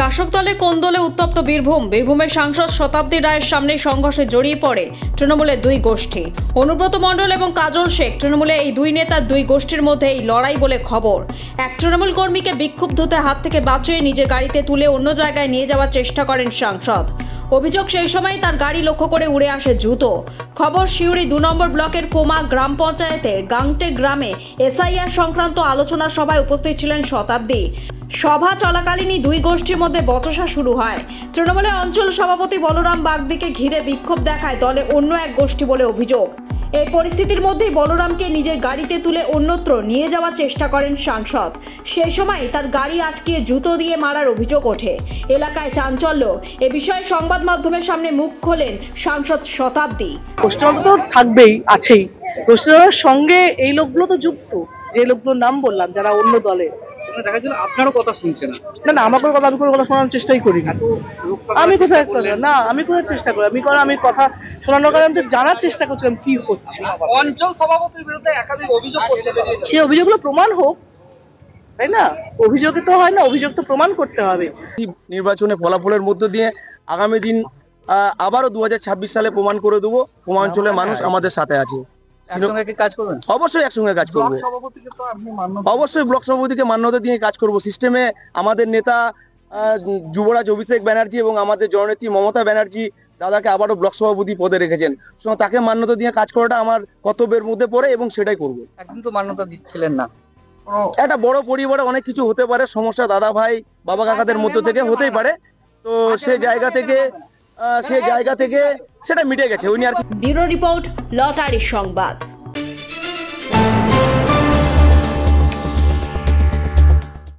শাসক দলে কোন্দলে উত্তপ্ত বীরভূমের সাংসদ শতাব্দী রায়ের সামনে সংঘর্ষে জড়িয়ে পড়ে তৃণমূলের দুই গোষ্ঠী। অনুব্রত মণ্ডল এবং কাজল শেখ তৃণমূলের এই দুই নেতার দুই গোষ্ঠীর মধ্যে এই লড়াই বলে খবর। এক তৃণমূল কর্মীকে বিক্ষুব্ধতে হাত থেকে বাঁচিয়ে নিজের গাড়িতে তুলে অন্য জায়গায় নিয়ে যাওয়ার চেষ্টা করেন সাংসদ। অভিযোগ, সেই সময় তার গাড়ি লক্ষ্য করে উড়ে আসে জুতো। খবর, সিউড়ি 2 নম্বর ব্লকের কোমা গ্রাম পঞ্চায়েতের গাংটে গ্রামে এসআইআর সংক্রান্ত আলোচনা সভায় উপস্থিত ছিলেন শতাব্দী। সভা চলাকালীনই দুই গোষ্ঠীর মধ্যে বচসা শুরু হয়। তৃণমূলের অঞ্চল সভাপতি বলরাম বাগদিকে ঘিরে বিক্ষোভ দেখায় দলে অন্য এক গোষ্ঠী বলে অভিযোগ। এই পরিস্থিতির মধ্যেই বলরামকে নিজের গাড়িতে তুলে অন্যত্র নিয়ে যাওয়ার চেষ্টা করেন সাংসদ। সেই সময় তার গাড়ি আটকিয়ে জুতো দিয়ে মারার অভিযোগ ওঠে। এলাকায় চাঞ্চল্য। এ বিষয়ে সংবাদ মাধ্যমের সামনে মুখ খোলেন সাংসদ শতাব্দী। প্রশ্ন তো থাকবেই, আছেই। প্রশ্নের সঙ্গে এই লোকগুলো তো যুক্ত, যে লোকগুলোর নাম বললাম, যারা অন্য দলে। দেখা যাচ্ছে আপনারও কথা শুনছে না। না, আমার কথা আমি কোনো কথা শোনার চেষ্টাই করি না। আমি কোথায় না, আমি কোথায় চেষ্টা করি? আমি কথা শোনানোর কারণে আমি জানার চেষ্টা করছিলাম কি হচ্ছে। অঞ্চল সভাপতির বিরুদ্ধে একাধিক অভিযোগ করছে, সেই অভিযোগগুলো প্রমাণ হোক, তাই না? অভিযোগে তো হয় না, অভিযোগ তো প্রমাণ করতে হবে। নির্বাচনে ফলাফলের মধ্য দিয়ে আগামী দিন আবারও 2026 সালে প্রমাণ করে দেবো পূর্বাঞ্চলের মানুষ আমাদের সাথে আছে। একসঙ্গে কি কাজ করবেন? অবশ্যই একসঙ্গে কাজ করবো। অবশ্যই ব্লক সভাপতিকে মান্যতা দিয়ে কাজ করব। সিস্টেমে আমাদের নেতা যুবরাজ অভিষেক ব্যানার্জি এবং আমাদের জননেত্রী মমতা ব্যানার্জি দাদাকে আবারও ব্লক সভাপতি পদে রেখেছেন। তাকে মান্যতা দিয়ে কাজ করাটা আমার কর্তব্যের মধ্যে পড়ে এবং সেটাই করবো। একদিন তো মান্যতা দিচ্ছিলেন না। একটা বড় পরিবারে অনেক কিছু হতে পারে, সমস্যা দাদা ভাই বাবা কাকাদের মধ্য থেকে হতেই পারে। তো সে জায়গা থেকে সেটা মিটে গেছে। উনি আর কি। ব্যুরো রিপোর্ট, লটারি সংবাদ।